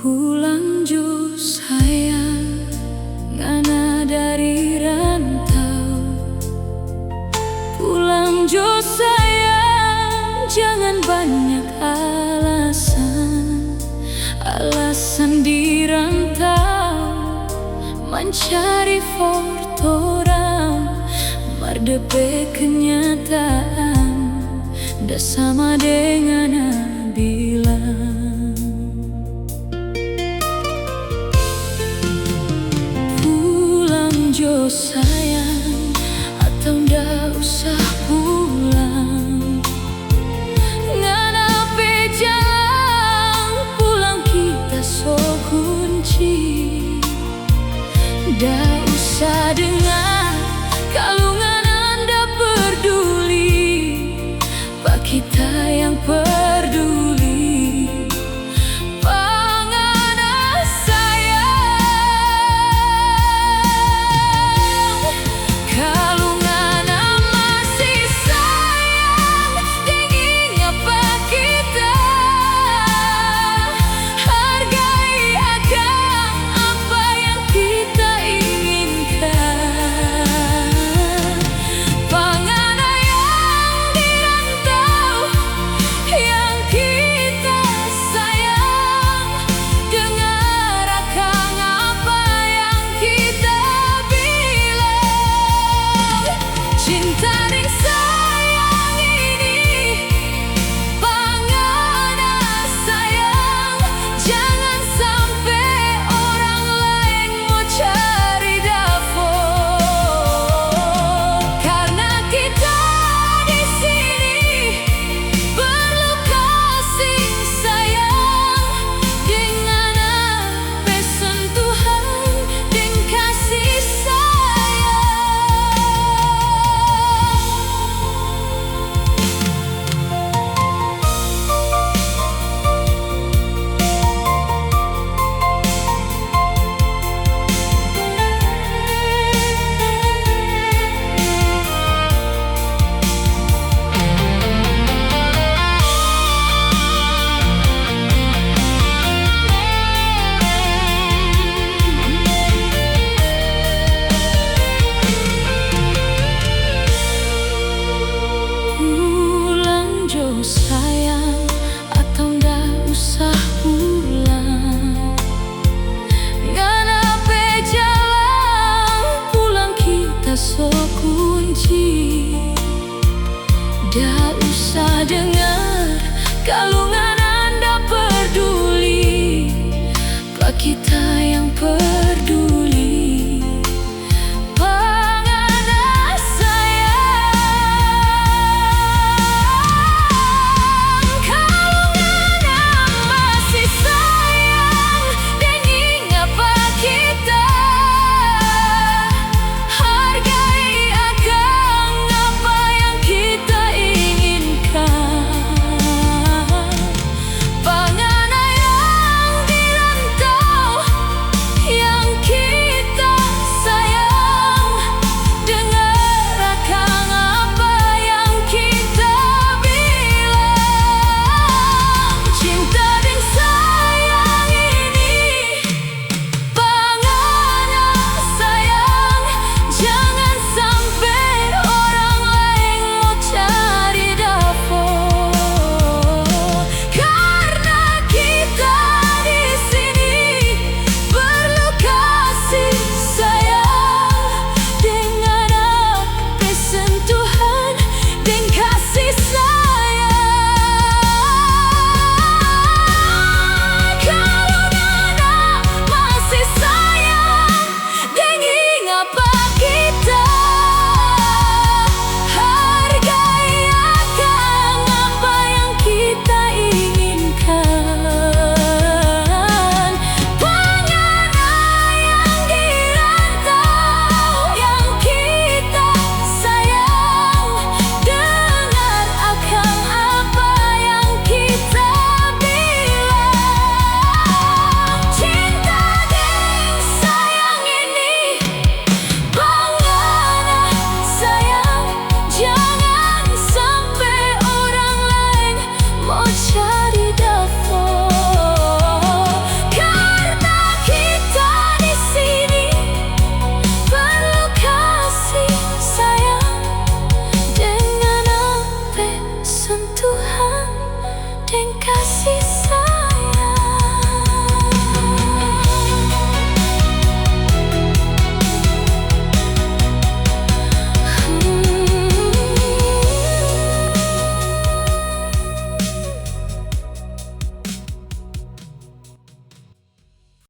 Pulang jo sayang, ngana dari rantau. Pulang jo sayang, jangan banyak alasan. Alasan di rantau, mencari fortora, mardepe kenyataan, dah sama dengan bilang. Jo sayang, atau ndak usah pulang. Ngana pe jalan pulang kita so kunci. Ndak usah dengar kalau ngana ndak peduli, pak kita yang peduli. Sayang, atau ndak usah pulang. Ngana pe jalan pulang kita so kunci. Ndak usah dengar kalau ngana ndak peduli, pak kita yang peduli.